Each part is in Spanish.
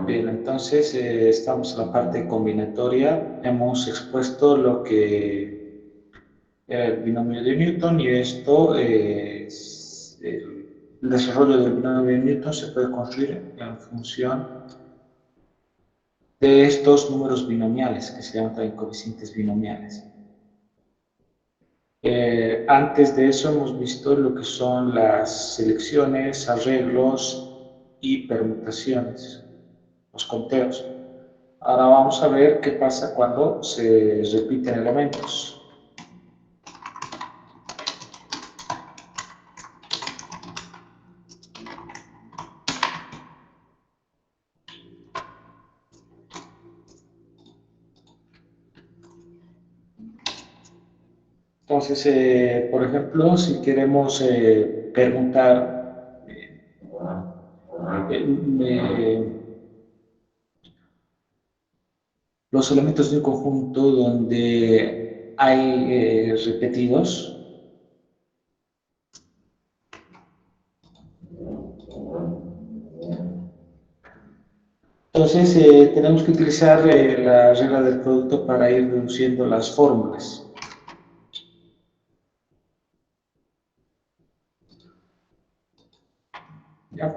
Bien, entonces estamos en la parte combinatoria. Hemos expuesto lo que era el binomio de Newton y esto, el desarrollo del binomio de Newton se puede construir en función de estos números binomiales, que se llaman también coeficientes binomiales. Antes de eso hemos visto lo que son las selecciones, arreglos y permutaciones, los conteos. Ahora vamos a ver qué pasa cuando se repiten elementos. Entonces, por ejemplo, si queremos permutar eh, los elementos de un conjunto donde hay repetidos, entonces tenemos que utilizar la regla del producto para ir reduciendo las fórmulas. ¿Ya?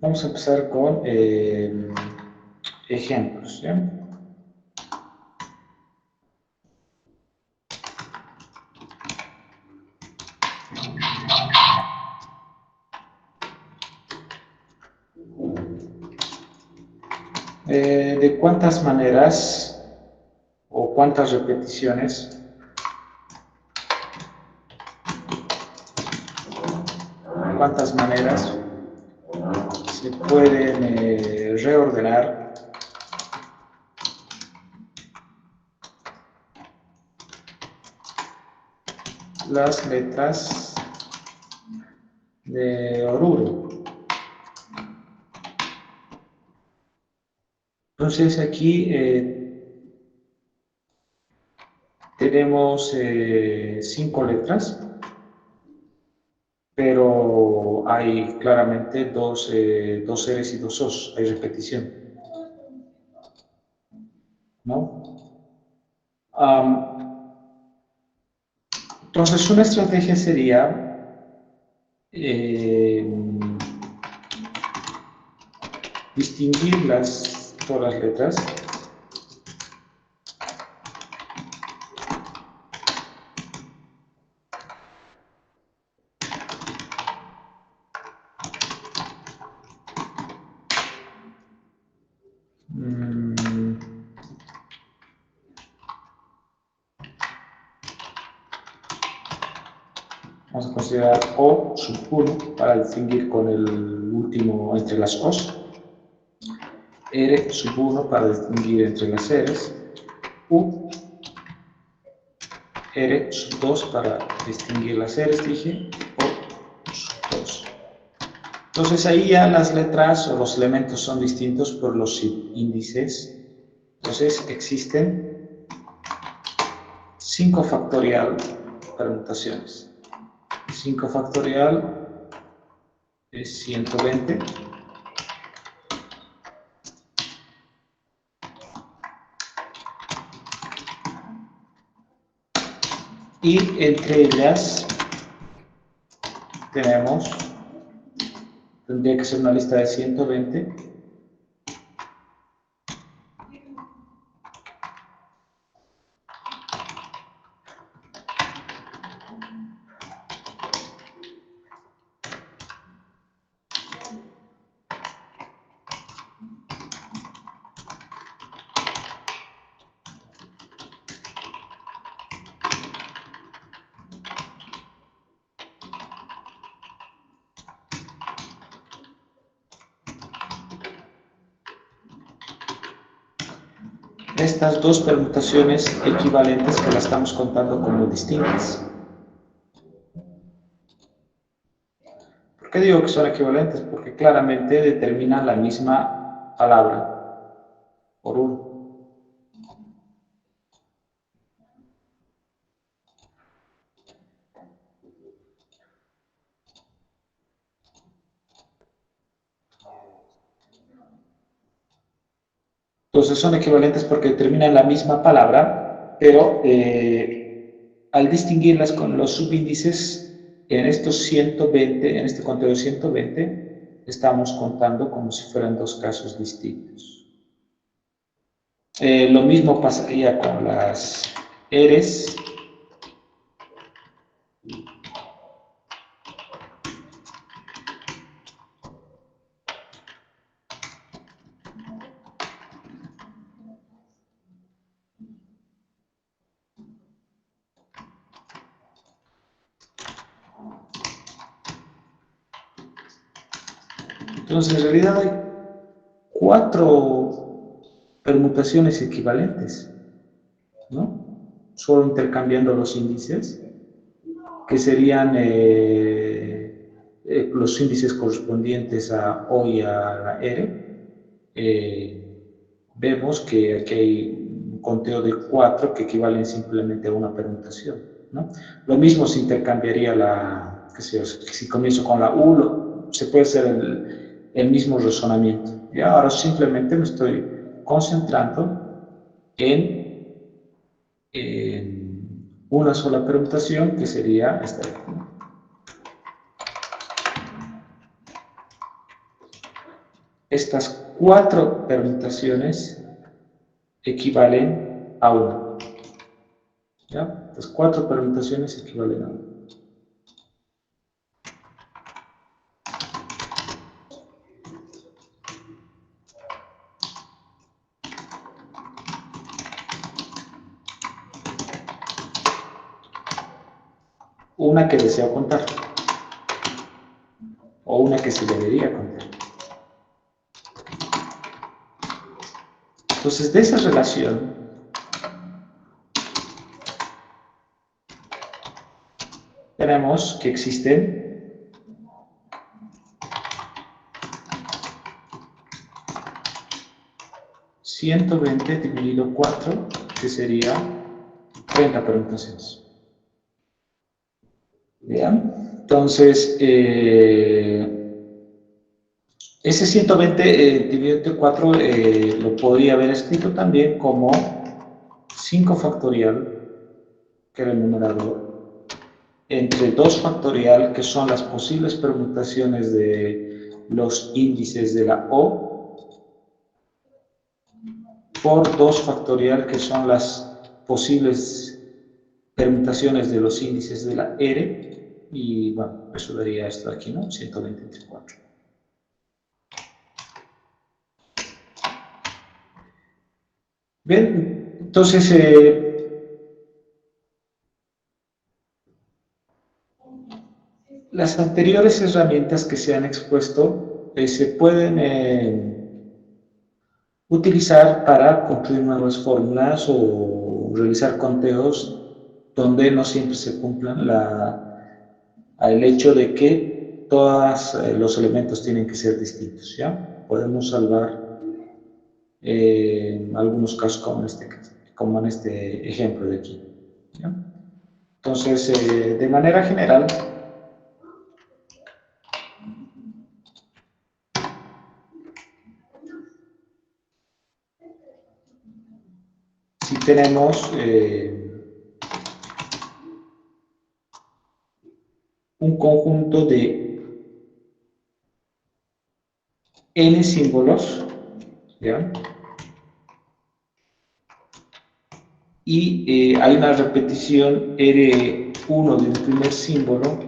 Vamos a empezar con ejemplos. ¿Ya? ¿De cuántas maneras o cuántas repeticiones cuántas maneras se pueden reordenar las letras de Oruro? Entonces aquí tenemos 5 letras, pero hay claramente dos R's y dos O's, hay repetición, ¿no? Entonces una estrategia sería distinguir todas las letras vamos a considerar O sub 1 para distinguir con el último entre las O's, R sub 1 para distinguir entre las R's, U, R sub 2 para distinguir las R's, dije, O sub 2. Entonces ahí ya las letras o los elementos son distintos por los índices. Entonces existen 5 factorial permutaciones. 5 factorial es 120. Y entre ellas tendría que ser una lista de 120. Estas dos permutaciones equivalentes que las estamos contando como distintas. ¿Por qué digo que son equivalentes? Porque claramente determinan la misma palabra por uno. Entonces son equivalentes porque terminan la misma palabra, pero al distinguirlas con los subíndices, en estos 120, en este conteo de 120, estamos contando como si fueran dos casos distintos. Lo mismo pasaría con las eres. Entonces, en realidad hay 4 permutaciones equivalentes, ¿no? Solo intercambiando los índices, que serían los índices correspondientes a O y a la R. Vemos que aquí hay un conteo de 4 que equivalen simplemente a una permutación, ¿no? Lo mismo se intercambiaría qué sé yo, si comienzo con la U, se puede hacer el mismo razonamiento. Y ahora simplemente me estoy concentrando en una sola permutación, que sería esta de aquí, ¿no? Estas 4 permutaciones equivalen a 1. ¿Ya? Estas 4 permutaciones equivalen a 1. Una que deseo contar, o una que se debería contar. Entonces, de esa relación, tenemos que existen 120 dividido 4, que sería 30 permutaciones. ¿Bien? Entonces, ese 120 dividido entre 4 lo podría haber escrito también como 5 factorial, que era el numerador, entre 2 factorial, que son las posibles permutaciones de los índices de la O, por 2 factorial, que son las posibles permutaciones de los índices de la R, y bueno, eso daría esto de aquí, ¿no? 120 entre 4. Bien, entonces las anteriores herramientas que se han expuesto se pueden utilizar para construir nuevas fórmulas o realizar conteos donde no siempre se cumplan el hecho de que todos los elementos tienen que ser distintos, ¿ya? Podemos salvar algunos casos como en este ejemplo de aquí, ¿ya? Entonces, de manera general, si tenemos un conjunto de n símbolos, ¿ya? Y hay una repetición R1 de un primer símbolo,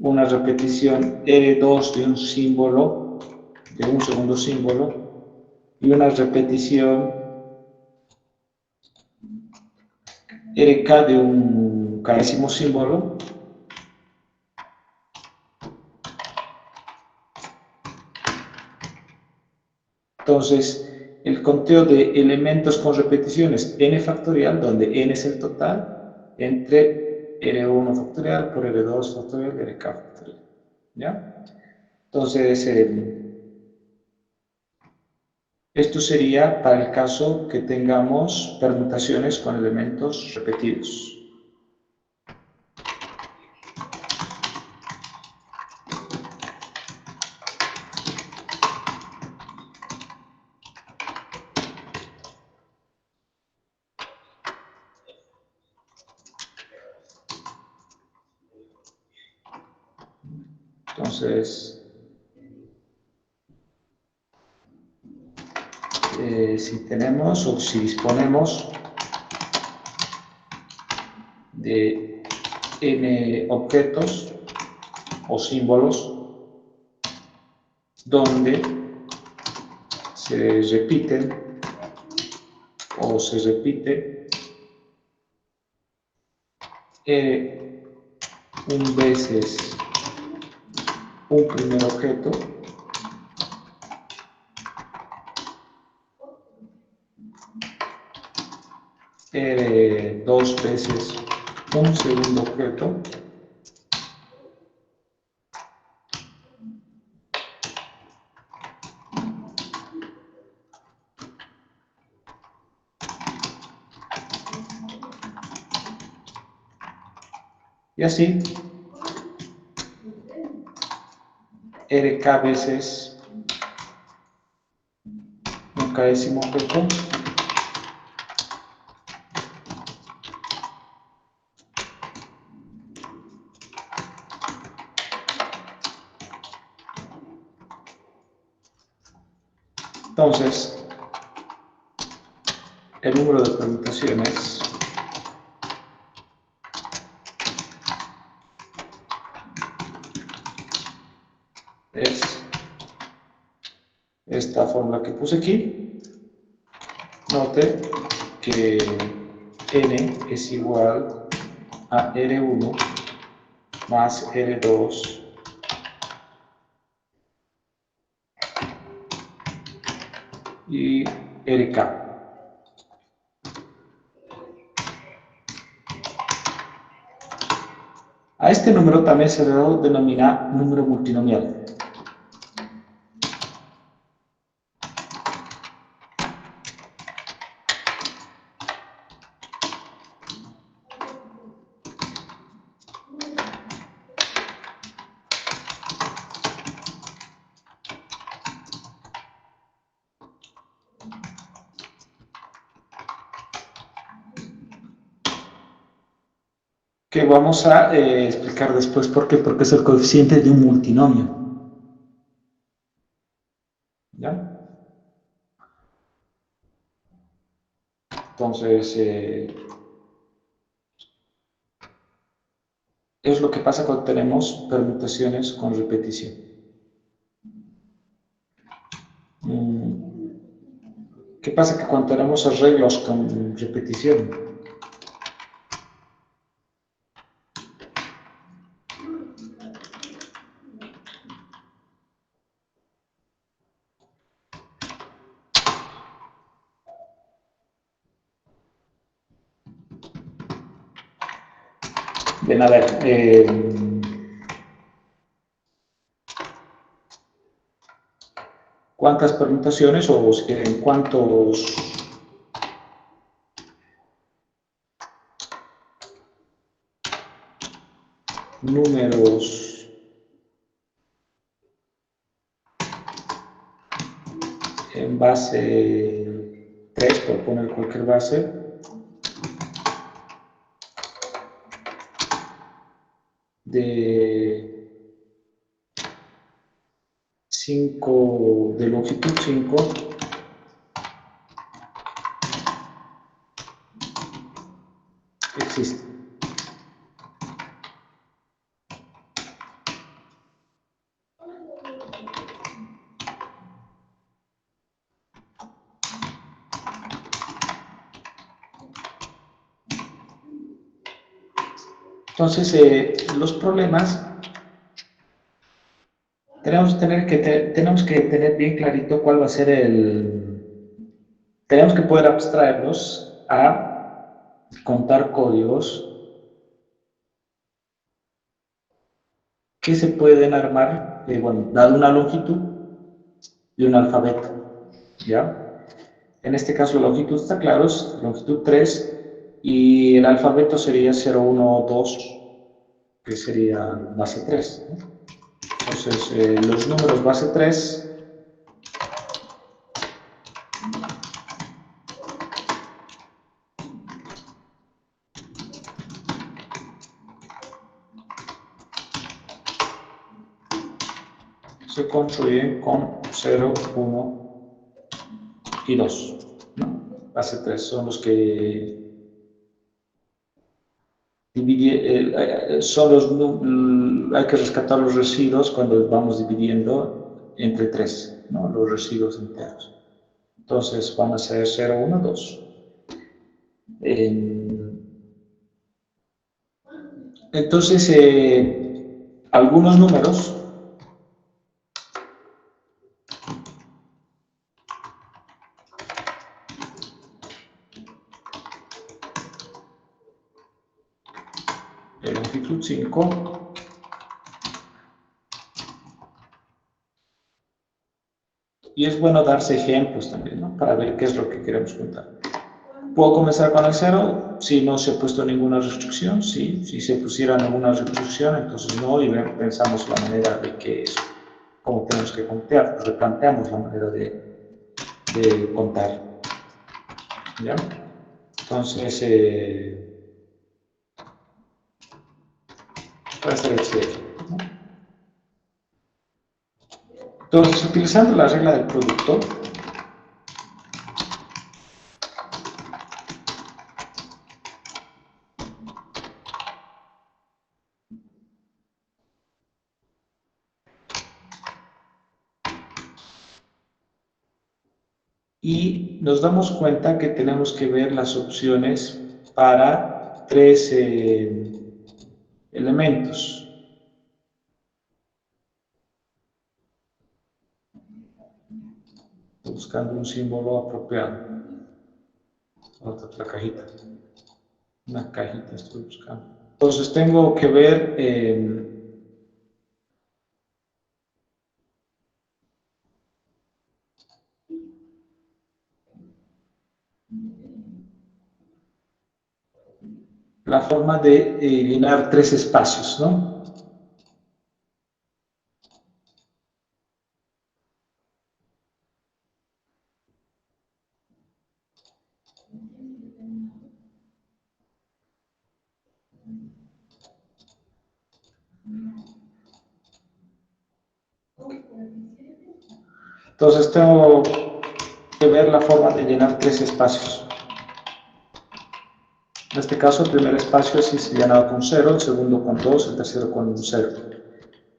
una repetición R2 de un símbolo, de un segundo símbolo, y una repetición RK de un késimo símbolo. Entonces, el conteo de elementos con repeticiones n factorial, donde n es el total, entre R1 factorial por R2 factorial y RK factorial, ¿ya? Entonces, esto sería para el caso que tengamos permutaciones con elementos repetidos. Entonces, si tenemos o si disponemos de n objetos o símbolos donde se repiten o se repite un veces un primer objeto dos veces un segundo objeto y así RK veces un késimo objeto entonces el número de permutaciones es esta fórmula que puse aquí. Note que n es igual a R1 más R2 y RK. A este número también se le denomina número multinomial. Que vamos a explicar después por qué, porque es el coeficiente de un multinomio. ¿Ya? Entonces, es lo que pasa cuando tenemos permutaciones con repetición. ¿Qué pasa? Que cuando tenemos arreglos con repetición, ven a ver, ¿cuántas permutaciones o en cuántos números en base 3, por poner cualquier base, de 5 de longitud 5 existe? Entonces, los problemas tenemos que tener bien clarito cuál va a ser tenemos que poder abstraerlos a contar códigos que se pueden armar, bueno, dado una longitud y un alfabeto, ¿ya? En este caso la longitud está claro, es longitud 3 y el alfabeto sería 0, 1, 2, que sería base 3, ¿no? Entonces, los números base 3 se construyen con 0, 1 y 2, ¿no? Base 3 son los que hay que rescatar los residuos cuando vamos dividiendo entre 3, ¿no? Los residuos enteros. Entonces van a ser 0, 1, 2. Entonces, algunos números de longitud 5 y es bueno darse ejemplos también, ¿no? Para ver qué es lo que queremos contar. ¿Puedo comenzar con el 0? Si no se ha puesto ninguna restricción, sí. Si se pusiera ninguna restricción, entonces no, y pensamos la manera de que es, cómo tenemos que contar, pues replanteamos la manera de contar. ¿Ya? Entonces, puede ser el 7, ¿no? Entonces, utilizando la regla del producto, y nos damos cuenta que tenemos que ver las opciones para 3 elementos. Estoy buscando un símbolo apropiado. Otra cajita. Una cajita estoy buscando. Entonces tengo que ver la forma de llenar 3 espacios, ¿no? Entonces tengo que ver la forma de llenar 3 espacios. En este caso, el primer espacio es llenado con 0, el segundo con 2, el tercero con 0.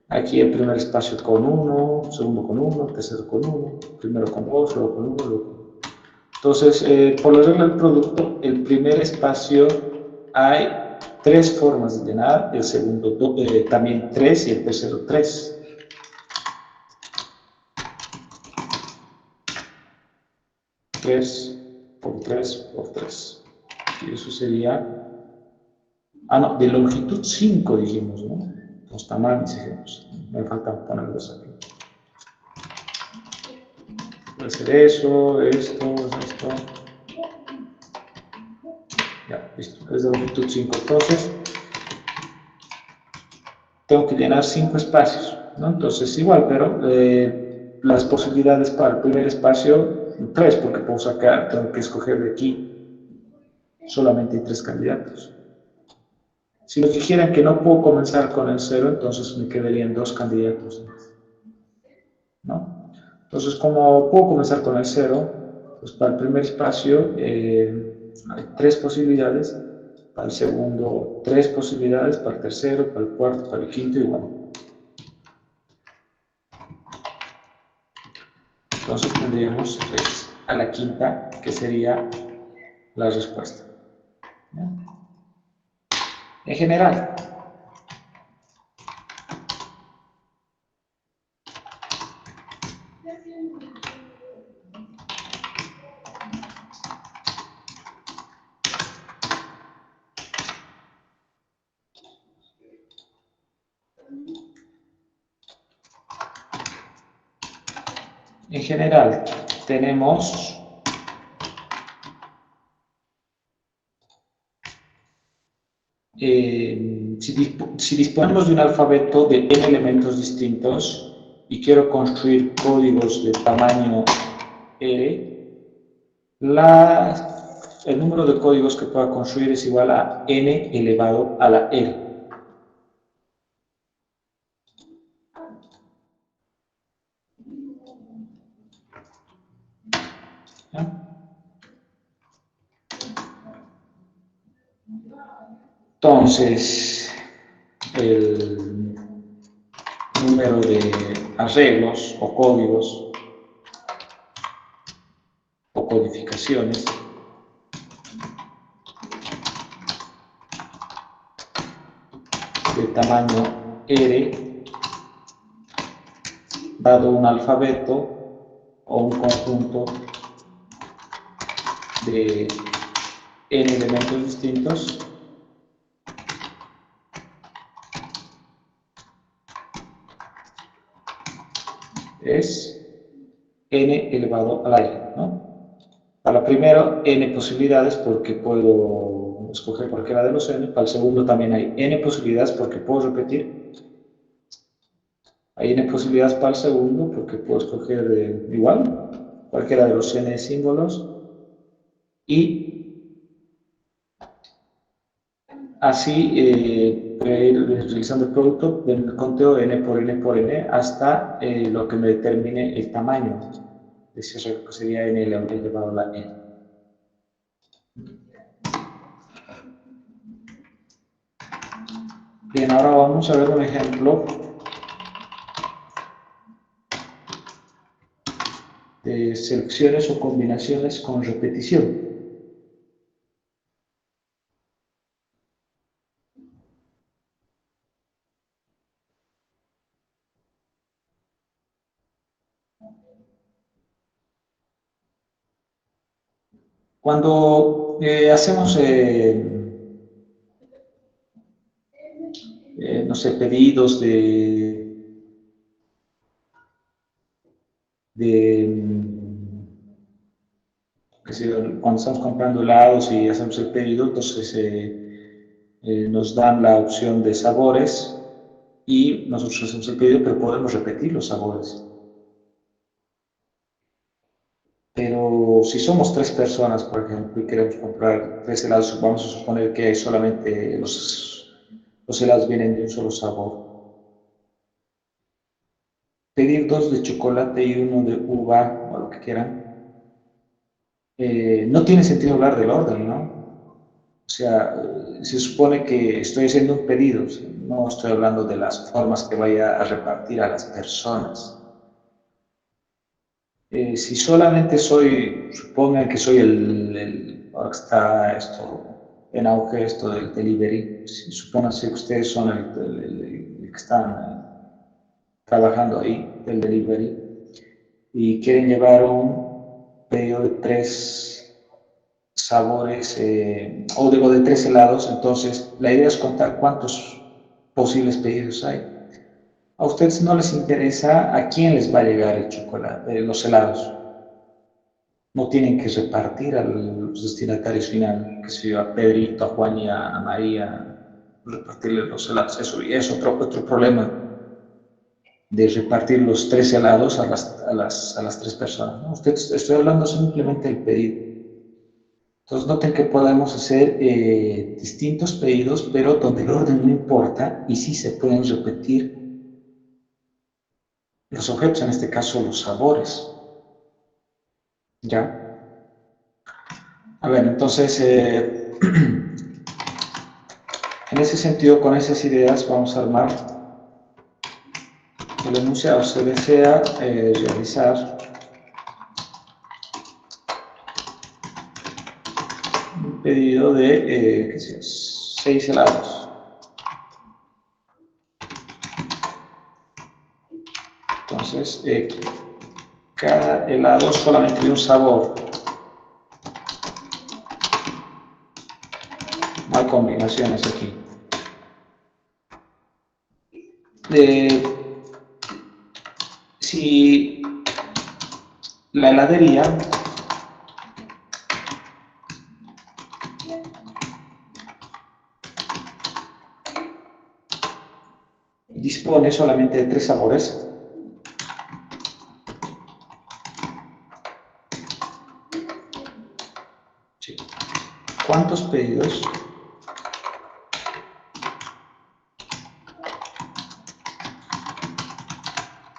Aquí el primer espacio con 1, el segundo con 1, el tercero con 1, primero con 2, luego con 1, luego con 1. Entonces, por la regla del producto, el primer espacio hay 3 formas de llenar, el segundo también 3 y el tercero 3. Tres por 3 por 3. Y eso sería... Ah, no, de longitud 5 dijimos, ¿no? No está mal mis ejemplos. Me faltan ponerlos aquí. Puede ser eso, esto. Ya, listo. Es de longitud 5. Entonces, tengo que llenar 5 espacios, ¿no? Entonces, igual, pero las posibilidades para el primer espacio, 3, porque puedo sacar, tengo que escoger de aquí solamente 3 candidatos. Si nos dijeran que no puedo comenzar con el 0, entonces me quedarían 2 candidatos, ¿no? Entonces, como puedo comenzar con el 0, pues para el primer espacio hay 3 posibilidades, para el segundo 3 posibilidades, para el tercero, para el cuarto, para el quinto y bueno. Entonces tendríamos 3 a la quinta, que sería la respuesta. ¿No? En general, tenemos si disponemos de un alfabeto de n elementos distintos y quiero construir códigos de tamaño R, el número de códigos que pueda construir es igual a n elevado a la R. ¿Ya? Entonces, el número de arreglos o códigos o codificaciones de tamaño R, dado un alfabeto o un conjunto de n elementos distintos, es n elevado a la n, ¿no? Para el primero, n posibilidades porque puedo escoger cualquiera de los n. Para el segundo también hay n posibilidades porque puedo repetir. Hay n posibilidades para el segundo porque puedo escoger igual cualquiera de los n símbolos. Y así voy a ir realizando el producto del conteo n por n por n hasta lo que me determine el tamaño de ese arreglo, que sería n elevado a la n. Bien, ahora vamos a ver un ejemplo de selecciones o combinaciones con repetición. Cuando hacemos, no sé, pedidos qué sé yo, cuando estamos comprando helados y hacemos el pedido, entonces nos dan la opción de sabores y nosotros hacemos el pedido, pero podemos repetir los sabores. Pero si somos tres personas, por ejemplo, y queremos comprar tres helados, vamos a suponer que solamente los helados vienen de un solo sabor. Pedir dos de chocolate y uno de uva, o lo que quieran, no tiene sentido hablar del orden, ¿no? O sea, se supone que estoy haciendo un pedido, no estoy hablando de las formas que vaya a repartir a las personas. Si solamente soy, supongan que soy ahora que está esto en auge, esto del delivery, si supongan que ustedes son el que están trabajando ahí, del delivery, y quieren llevar un pedido de tres sabores, o digo de tres helados, entonces la idea es contar cuántos posibles pedidos hay. A ustedes no les interesa a quién les va a llegar el chocolate, los helados. No tienen que repartir a los destinatarios finales, que sea a Pedrito, a Juan y a María, repartirles los helados. Eso y es otro problema de repartir los tres helados a las tres personas, ¿no? Estoy hablando simplemente del pedido. Entonces noten que podemos hacer distintos pedidos, pero donde el orden no importa y sí se pueden repetir los objetos, en este caso los sabores. ¿Ya? A ver, entonces, en ese sentido, con esas ideas vamos a armar el enunciado. Se desea realizar un pedido de ¿qué sé, 6 helados. Entonces, cada helado solamente de un sabor. No hay combinaciones aquí. Si la heladería dispone solamente de 3 sabores, ¿sí? ¿Cuántos pedidos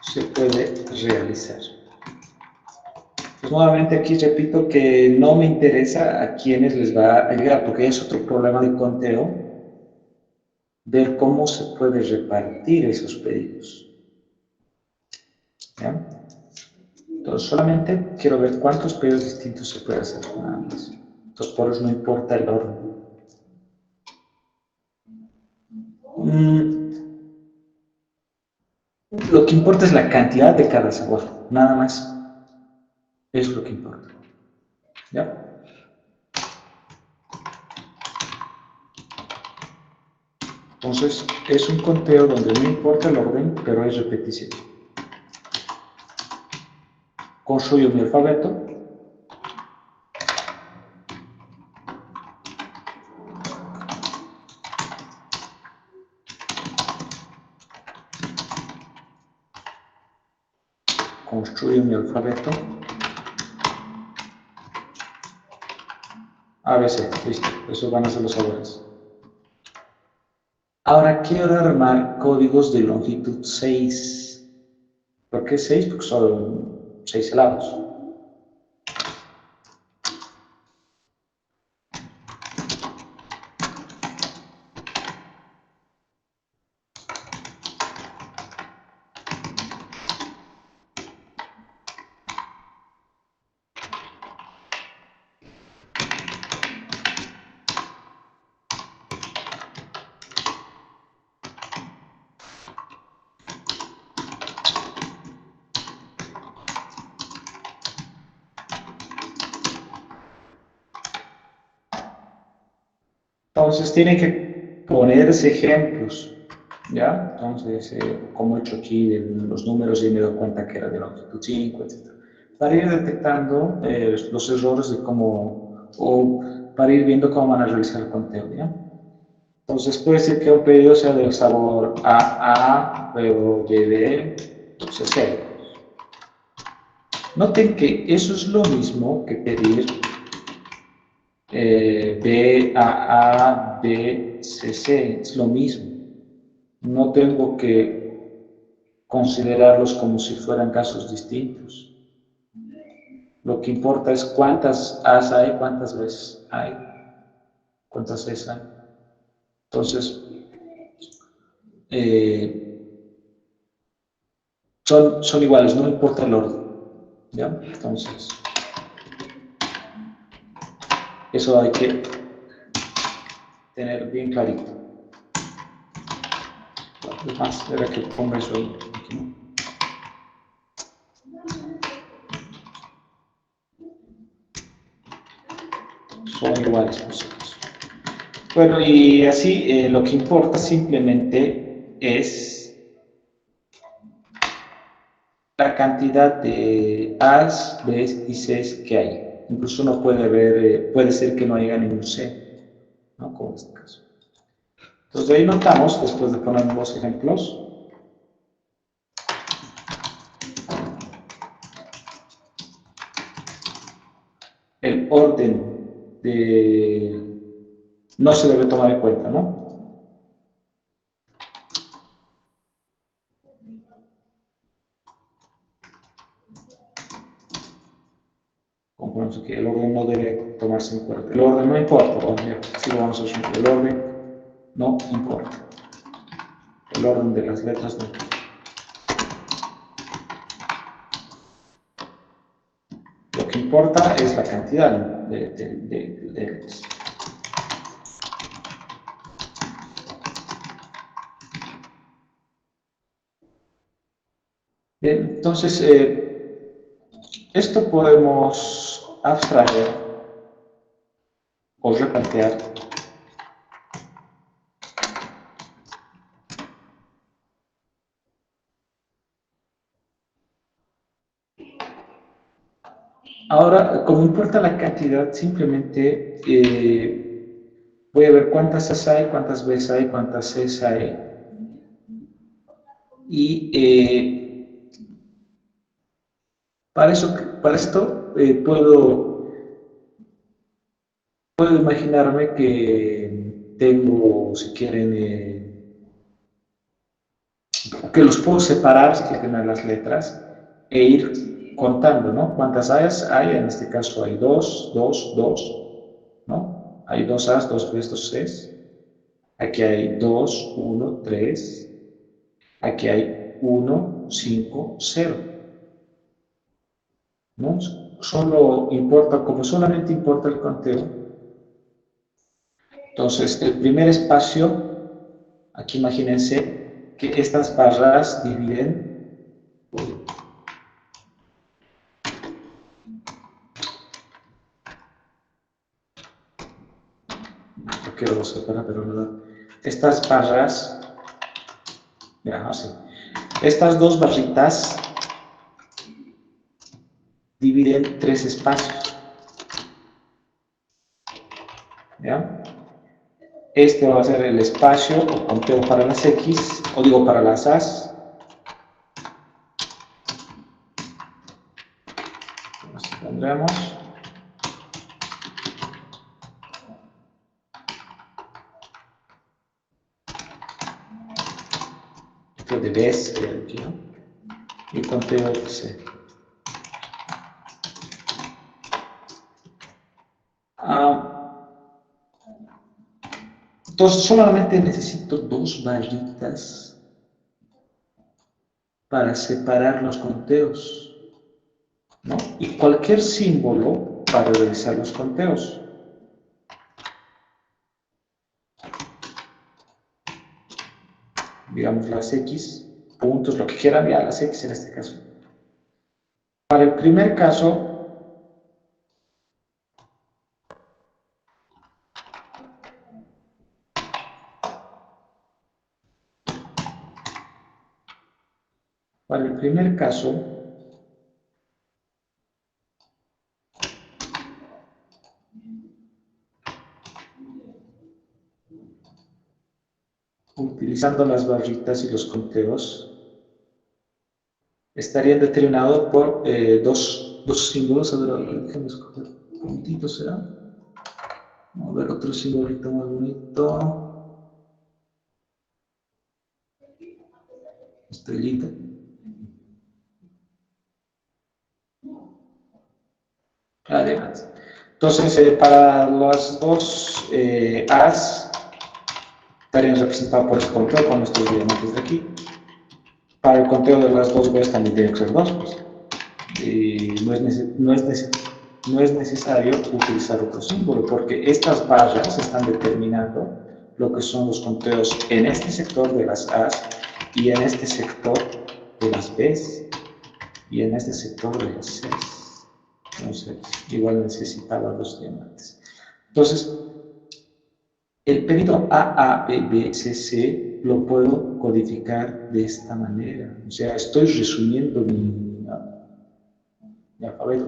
se puede realizar? Entonces nuevamente aquí repito que no me interesa a quiénes les va a llegar, porque es otro problema de conteo, ver cómo se puede repartir esos pedidos. ¿Ya? Entonces, solamente quiero ver cuántos pedidos distintos se puede hacer, nada más. Entonces, por eso no importa el orden. Lo que importa es la cantidad de cada sabor, nada más. Es lo que importa. ¿Ya? Entonces, es un conteo donde no importa el orden, pero es repetición. Construyo mi alfabeto. Construyo mi alfabeto. ABC, listo. Esos van a ser los sabores. Ahora quiero armar códigos de longitud 6. ¿Por qué 6? Porque son 6 helados. Entonces tienen que ponerse ejemplos, ¿ya? Entonces, como he hecho aquí de los números y me he dado cuenta que era de longitud 5, etc. Para ir detectando los errores de cómo, o para ir viendo cómo van a realizar el conteo, ¿ya? Entonces puede ser que un pedido sea del sabor A, luego B, entonces C. Noten que eso es lo mismo que pedir BAA, BCC, es lo mismo. No tengo que considerarlos como si fueran casos distintos. Lo que importa es cuántas A's hay, cuántas B's hay, cuántas C's hay. Entonces, son iguales, no importa el orden. ¿Ya? Entonces, eso hay que tener bien clarito. Es más, era que ponga eso ahí. Aquí, ¿no? Son iguales, por supuesto. Bueno, y así lo que importa simplemente es la cantidad de A's, B's y C's que hay. Incluso uno puede ver, puede ser que no haya ningún C, ¿no? Como en este caso. Entonces, de ahí notamos, después de poner los ejemplos, el orden no se debe tomar en cuenta, ¿no? Como ponemos aquí, el orden no debe tomarse en cuenta. El orden no importa, así lo vamos a hacer. El orden no importa. El orden de las letras no importa. Lo que importa es la cantidad de letras. Bien, entonces, esto podemos abstraer o replantear ahora, como importa la cantidad, simplemente voy a ver cuántas A's hay, cuántas B's hay, cuántas C's hay. Y para esto puedo imaginarme que tengo, si quieren, que los puedo separar, si quieren, a las letras e ir contando, ¿no? ¿Cuántas A's hay? En este caso hay 2, 2, 2, ¿no? Hay 2 A's, 2 B's, 2 C's. Aquí hay 2, 1, 3. Aquí hay 1, 5, 0. ¿No? Solo importa, como solamente importa el conteo, entonces el primer espacio, aquí imagínense que estas barras dividen, no quiero separar, pero no da. Estas barras, mira, así, estas dos barritas dividen tres espacios, ¿ya? Este va a ser el espacio o conteo para las X, o digo para las A's. Así pondremos. Conteo de B's, aquí, ¿no? Y conteo de C. Entonces solamente necesito dos barritas para separar los conteos, ¿no? Y cualquier símbolo para realizar los conteos. Digamos las X, puntos, lo que quieran, ya las X en este caso. Para el primer caso, utilizando las barritas y los conteos, estarían determinados por dos símbolos. A ver, déjenme escoger puntitos, ¿será? Vamos a ver otro simbolito más bonito. Estrellita. Además. Entonces, para las dos A's estarían representadas por este conteo con nuestros diamantes de aquí. Para el conteo de las dos B's también tiene que ser 2. Pues. No es necesario utilizar otro símbolo porque estas barras están determinando lo que son los conteos en este sector de las A's y en este sector de las B's y en este sector de las C's. Entonces, igual necesitaba los diamantes. Entonces, el pedido AABBCC lo puedo codificar de esta manera. O sea, estoy resumiendo mi alfabeto.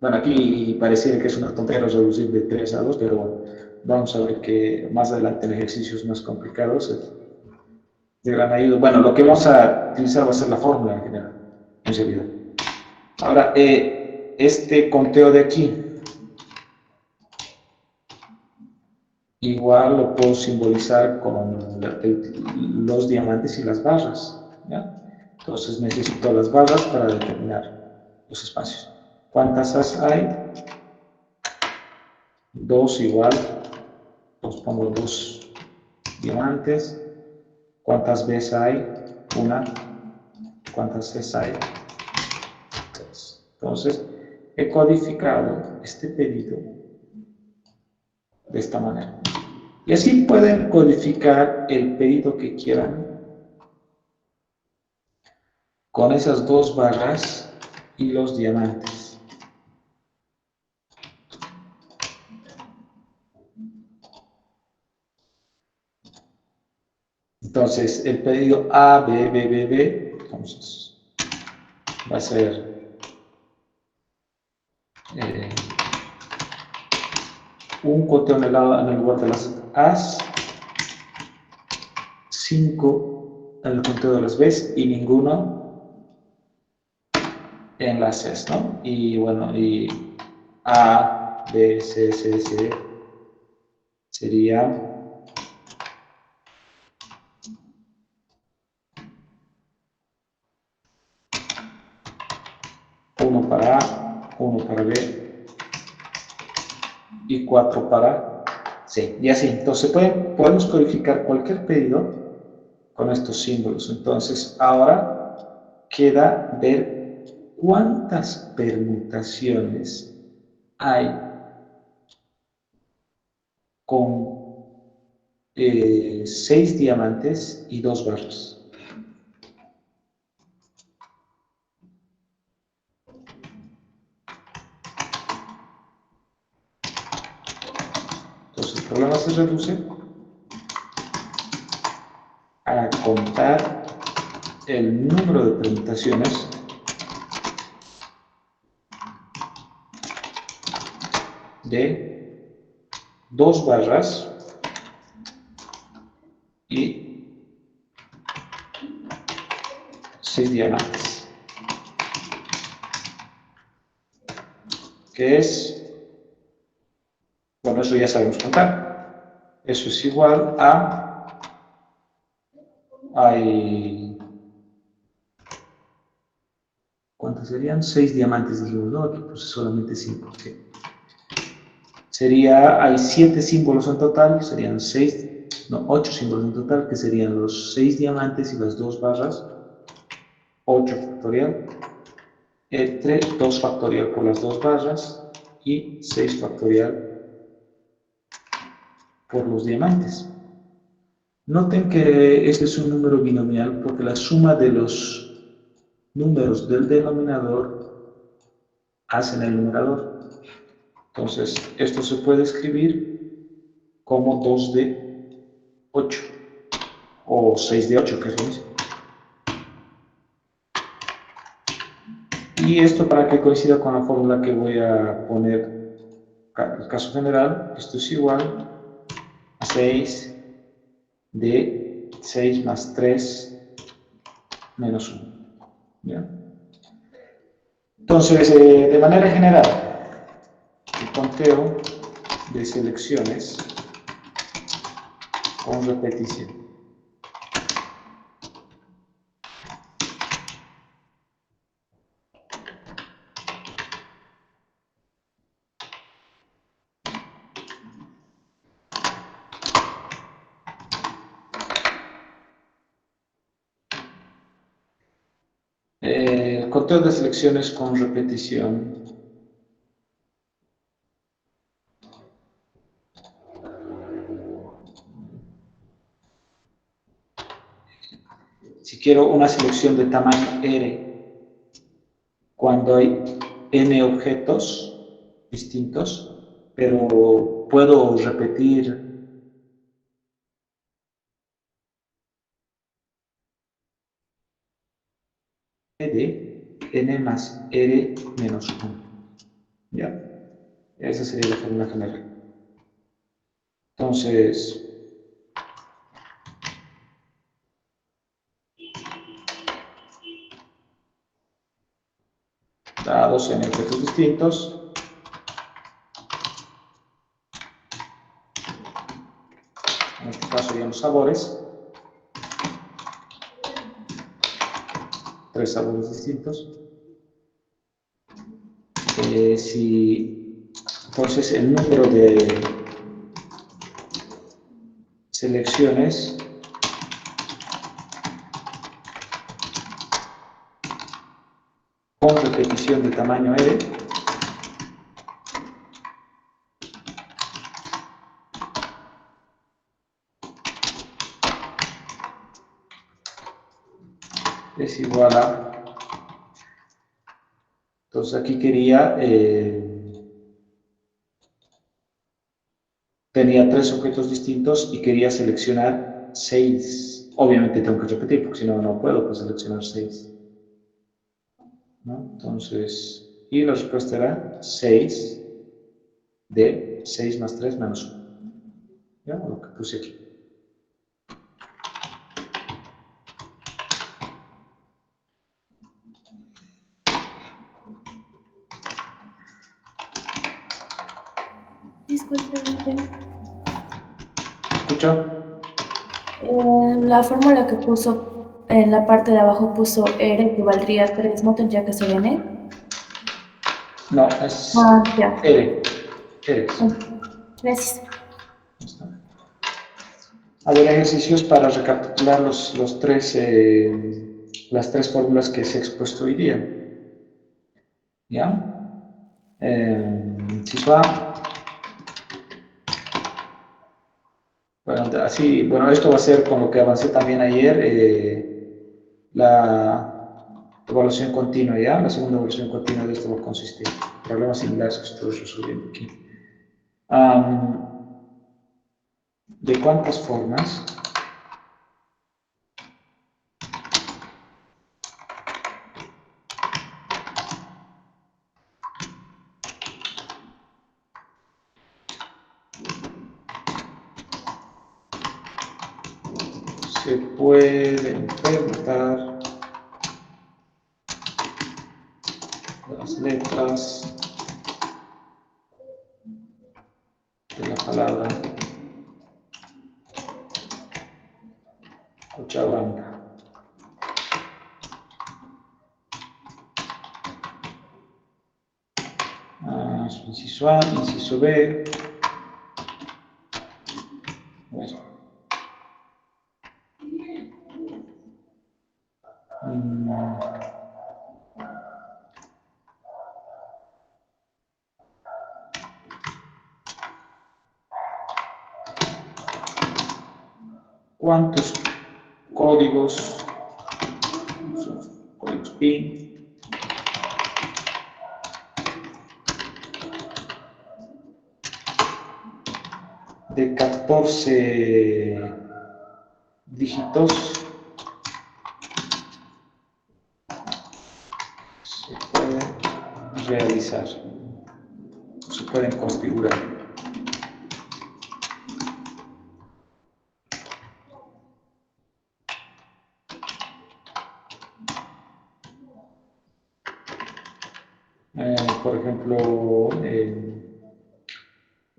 Bueno, aquí pareciera que es una tontería reducir de 3 a 2, pero bueno, vamos a ver que más adelante en ejercicios más complicados de gran ayuda. Bueno, lo que vamos a utilizar va a ser la fórmula en general, en realidad. Ahora, este conteo de aquí, igual lo puedo simbolizar con los diamantes y las barras, ¿ya? Entonces necesito las barras para determinar los espacios. ¿Cuántas A's hay? 2 igual, pues pongo 2 diamantes. ¿Cuántas B's hay? 1. ¿Cuántas C's hay? 3. Entonces, he codificado este pedido de esta manera. Y así pueden codificar el pedido que quieran con esas dos barras y los diamantes. Entonces, el pedido A, B, B, B, B, entonces, va a ser un conteo en el lugar de las A's, 5 en el conteo de las B's y ninguno en las C's, ¿no? Y bueno, y A, B, C, C, C sería 1 para A, 1 para B y 4 para C. Y así, entonces podemos codificar cualquier pedido con estos símbolos. Entonces, ahora queda ver cuántas permutaciones hay con 6 diamantes y 2 barras. Entonces, el problema se reduce a contar el número de permutaciones de 2 barras y 6 diamantes, que es, bueno, eso ya sabemos contar. Eso es igual a, ¿cuántos serían? 6 diamantes, dijimos, no, aquí puse solamente 5. ¿Sí? Hay 7 símbolos en total, serían 8 símbolos en total, que serían los 6 diamantes y las 2 barras, 8 factorial, entre 2 factorial por las 2 barras y 6 factorial por los diamantes. Noten que este es un número binomial porque la suma de los números del denominador hacen el numerador. Entonces, esto se puede escribir como 2 de 8 o 6 de 8, que es lo mismo. Y esto para que coincida con la fórmula que voy a poner el caso general, esto es igual a 6 de 6 más 3 menos 1. ¿Bien? Entonces, de manera general, el conteo de selecciones con repetición. El conteo de selecciones con repetición si quiero una selección de tamaño R cuando hay n objetos distintos, pero puedo repetir de n más r menos 1. ¿Ya? Esa sería la fórmula general. Entonces, dados n objetos distintos, en este caso serían los sabores, 3 sabores distintos. Entonces el número de selecciones con repetición de tamaño R es igual a, entonces aquí tenía 3 objetos distintos y quería seleccionar 6. Obviamente tengo que repetir porque si no, no puedo pues, seleccionar 6. ¿No? Entonces, y la respuesta era 6 de 6 más 3 menos 1. ¿Ya? Lo que puse aquí. Disculpe, ¿Escucha? la fórmula que puso en la parte de abajo puso R equivaldría a 3, ¿no tendría que ser N? No, es Ya. R. Eres. Gracias. A ver, ejercicios para recapitular las tres fórmulas que se ha expuesto hoy día. ¿Ya? Inciso A. Bueno, esto va a ser con lo que avancé también ayer, la evaluación continua, ¿ya? La segunda evaluación continua de esto va a consistir. Problemas similares que estoy resolviendo aquí. ¿De cuántas formas se pueden preguntar las letras de la palabra Cochabamba? Inciso A, inciso B. Bueno. ¿Cuántos códigos PIN de 14 dígitos se pueden realizar, se pueden configurar? Por ejemplo,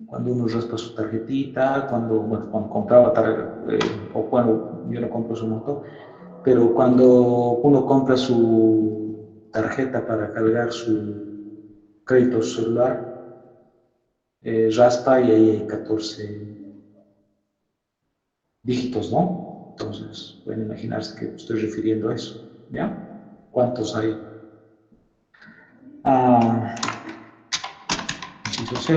cuando uno raspa su tarjetita, cuando compraba o cuando yo no compro su moto, pero cuando uno compra su tarjeta para cargar su crédito celular, raspa y ahí hay 14 dígitos, ¿no? Entonces, pueden imaginarse que estoy refiriendo a eso, ¿ya? ¿Cuántos hay? Inciso C.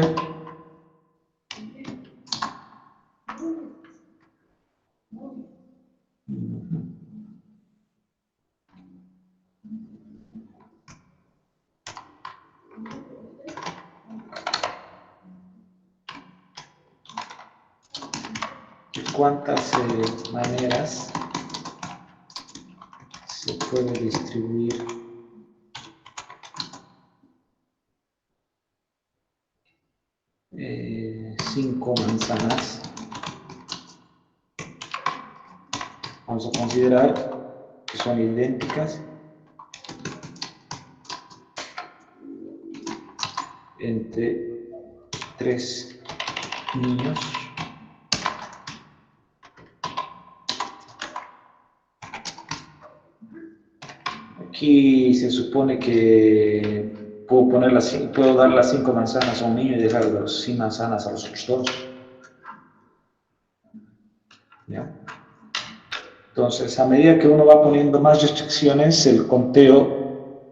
¿De cuántas maneras se puede distribuir cinco manzanas? Vamos a considerar que son idénticas entre tres niños. Aquí se supone que puedo dar las 5 manzanas a un niño y dejar las 5 manzanas a los otros dos. ¿Ya? Entonces, a medida que uno va poniendo más restricciones, el conteo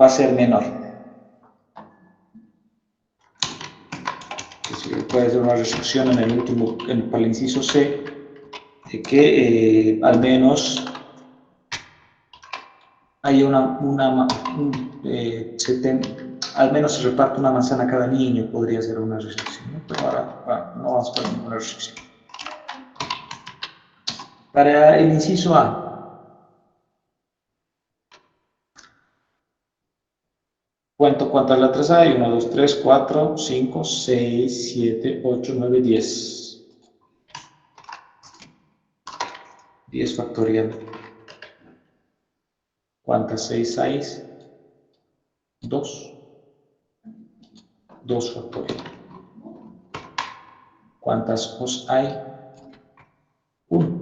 va a ser menor. Puede ser una restricción en el último, para el inciso C, de que al menos haya al menos se reparte una manzana a cada niño, podría ser una restricción, ¿no? Pero ahora no vamos a poner ninguna restricción. Para el inciso A, cuento cuántas letras hay: 1, 2, 3, 4, 5, 6, 7, 8, 9, 10. 10 factorial. ¿Cuántas 6 hay? 2. 2 factorial. ¿Cuántas os hay? 1.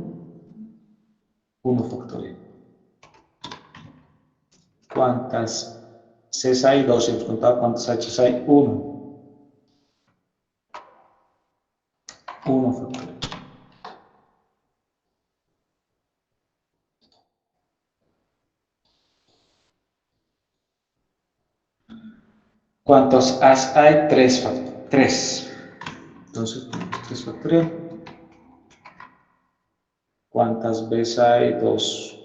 1 factorial. ¿Cuántas Cs hay 2, hemos contado cuántos Hs hay, 1. 1 factorial. ¿Cuántos As hay? 3 factorial. 3. Entonces, 3 factorial. ¿Cuántas Bs hay? 2.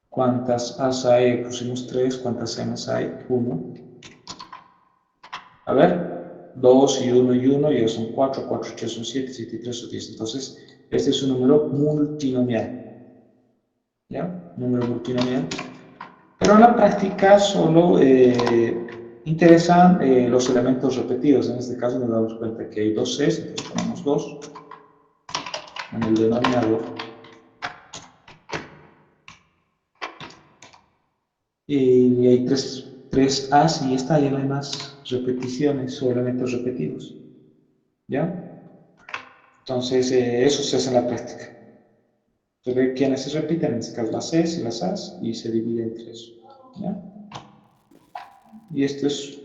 ¿Cuántas As hay? Pusimos 3. ¿Cuántas Ms hay? 1. A ver, 2 y 1 y 1 ya son 4, 4 y 3 son 7, 7 y 3 son 10. Entonces, este es un número multinomial. ¿Ya? Número multinomial. Pero en la práctica solo interesan los elementos repetidos. En este caso nos damos cuenta que hay 2 Cs, entonces ponemos 2 en el denominador. Y hay 3 As y esta ya no hay más repeticiones o elementos repetidos. ¿Ya? Entonces, eso se hace en la práctica. Entonces, ¿quiénes se repiten? En este caso las Cs y las As y se divide entre eso. ¿Ya? Y esto es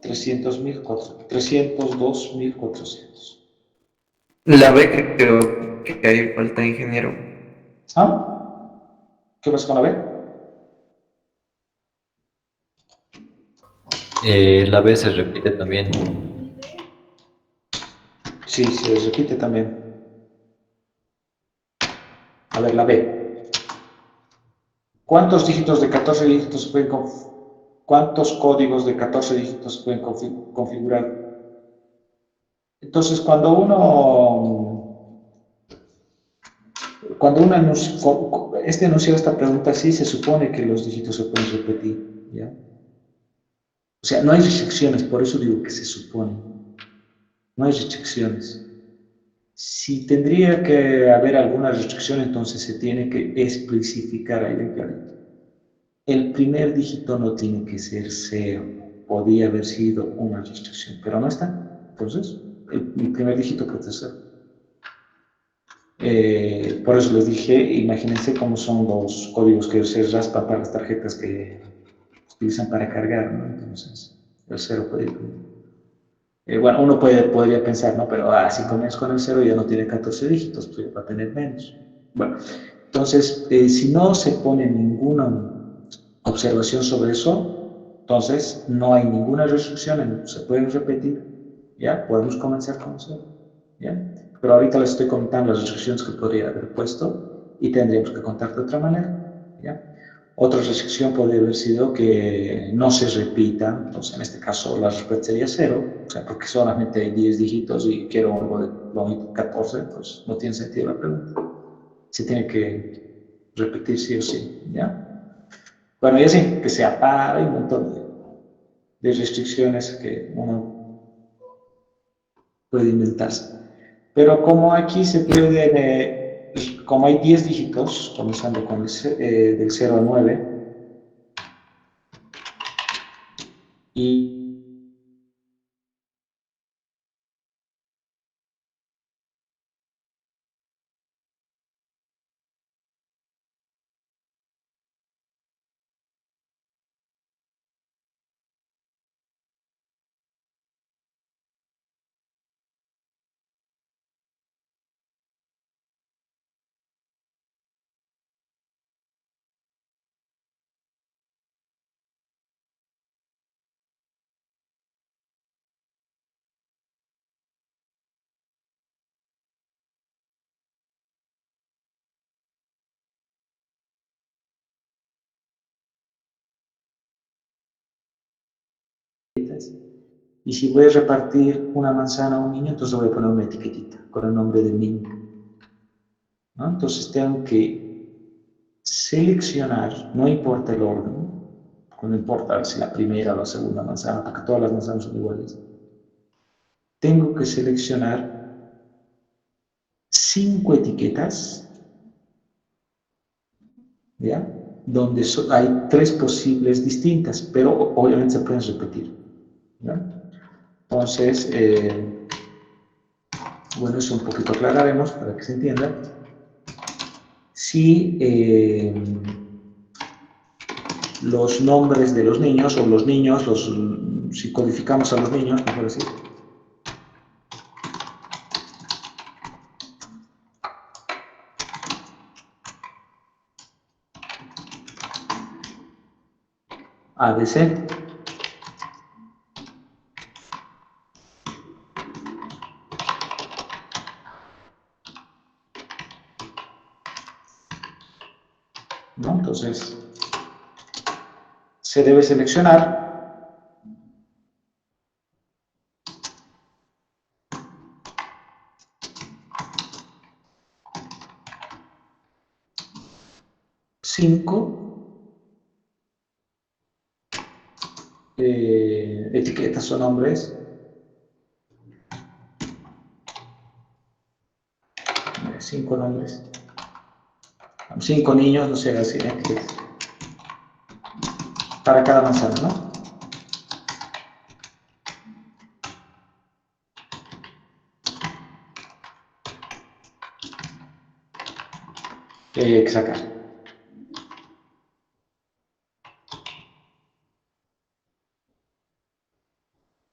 302.400. La B que creo que hay falta, ingeniero. ¿Ah? ¿Qué pasa con la B? La B se repite también. Sí, se repite también. A ver, la B. ¿Cuántos dígitos de 14 dígitos se pueden ¿Cuántos códigos de 14 dígitos se pueden configurar? Entonces, cuando uno enuncia esta pregunta, sí se supone que los dígitos se pueden repetir, ¿ya? O sea, no hay restricciones, por eso digo que se supone. No hay restricciones. Si tendría que haber alguna restricción, entonces se tiene que especificar ahí de clarito. El primer dígito no tiene que ser 0. Podría haber sido una restricción, pero no está. Entonces, el primer dígito puede ser 0. Por eso les dije, imagínense cómo son los códigos que se raspan para las tarjetas que utilizan para cargar, ¿no? Entonces, el 0 puede ir. Bueno, uno podría pensar, ¿no? Pero si comienzas con el 0 ya no tiene 14 dígitos, pues va a tener menos. Bueno, entonces, si no se pone ninguna observación sobre eso, entonces no hay ninguna restricción, se pueden repetir, ¿ya? Podemos comenzar con 0, ¿ya? Pero ahorita les estoy contando las restricciones que podría haber puesto y tendríamos que contar de otra manera, ¿ya? Otra restricción podría haber sido que no se repita, entonces en este caso la respuesta sería 0, o sea, porque solamente hay 10 dígitos y quiero algo de 14, pues no tiene sentido la pregunta. Se tiene que repetir sí o sí, ¿ya? Bueno, y así, que se apaga, hay un montón de restricciones que uno puede inventarse. Pero como aquí se puede, como hay 10 dígitos, comenzando con del 0 a 9, y si voy a repartir una manzana a un niño, entonces voy a poner una etiquetita con el nombre del niño, ¿no? Entonces tengo que seleccionar, no importa el orden, no importa si la primera o la segunda manzana, porque todas las manzanas son iguales. Tengo que seleccionar 5 etiquetas, ¿ya? Donde hay 3 posibles distintas, pero obviamente se pueden repetir, ¿ya? Entonces, bueno, eso un poquito aclararemos para que se entienda. si los nombres de los niños, o los niños, si codificamos a los niños, mejor decir, ABC, ¿no? Entonces, se debe seleccionar etiquetas o nombres, 5 nombres, 5 niños, no sé, así, etiquetas, para cada manzana, ¿no? Que sacar.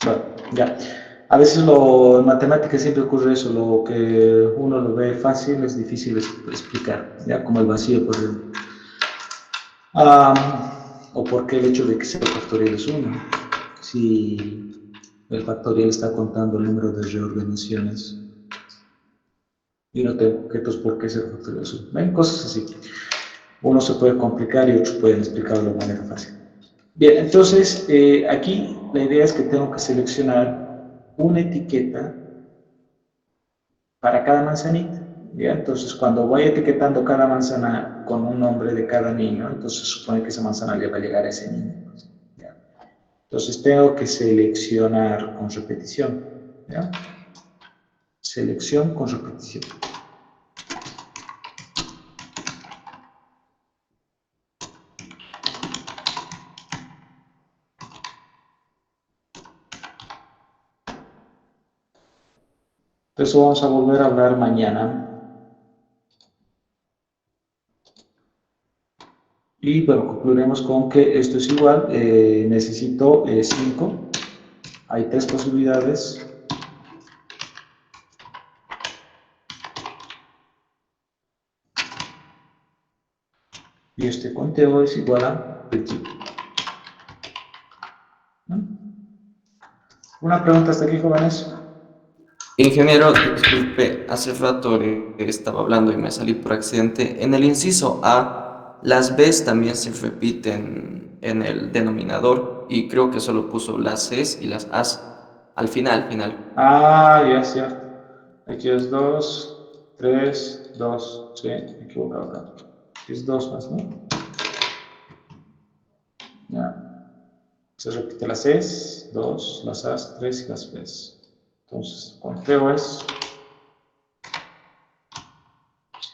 Bueno, ya. A veces en matemáticas siempre ocurre eso, lo que uno lo ve fácil es difícil explicar, ¿ya? Como el vacío, por ejemplo. O porque el hecho de que sea factorial es 1. Si el factorial está contando el número de reordenaciones y no tengo objetos, ¿por qué ser factorial es 1? ¿Ven? Cosas así. Uno se puede complicar y otros pueden explicarlo de manera fácil. Bien, entonces aquí la idea es que tengo que seleccionar una etiqueta para cada manzanita. ¿Ya? Entonces, cuando voy etiquetando cada manzana con un nombre de cada niño, entonces se supone que esa manzana le va a llegar a ese niño. ¿Ya? Entonces, tengo que seleccionar con repetición. ¿Ya? Selección con repetición. Entonces, vamos a volver a hablar mañana. Y bueno, concluiremos con que esto es igual, necesito 5, hay 3 posibilidades, y este conteo es igual a 21. ¿No? ¿Una pregunta hasta aquí, jóvenes? Ingeniero, disculpe, hace rato estaba hablando y me salí por accidente. En el inciso A, las Bs también se repiten en el denominador y creo que solo puso las Cs y las As al final. Ah, ya es cierto. Aquí es 2, 3, 2. Sí, me he equivocado acá. Aquí es 2 más, ¿no? Ya. Se repite las Cs, 2, las As, 3 y las Bs. Entonces, el conteo es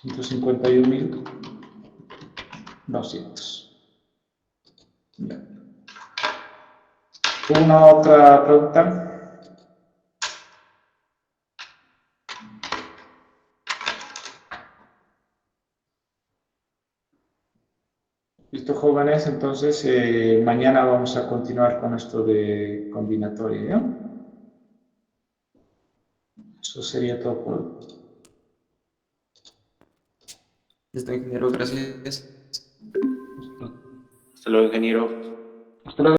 151.200. Ya. ¿Una otra pregunta? Listo, jóvenes, entonces mañana vamos a continuar con esto de combinatoria, ¿ya? Eso sería todo por hoy. Listo, ingeniero, gracias. Hasta luego, ingeniero. Hasta luego.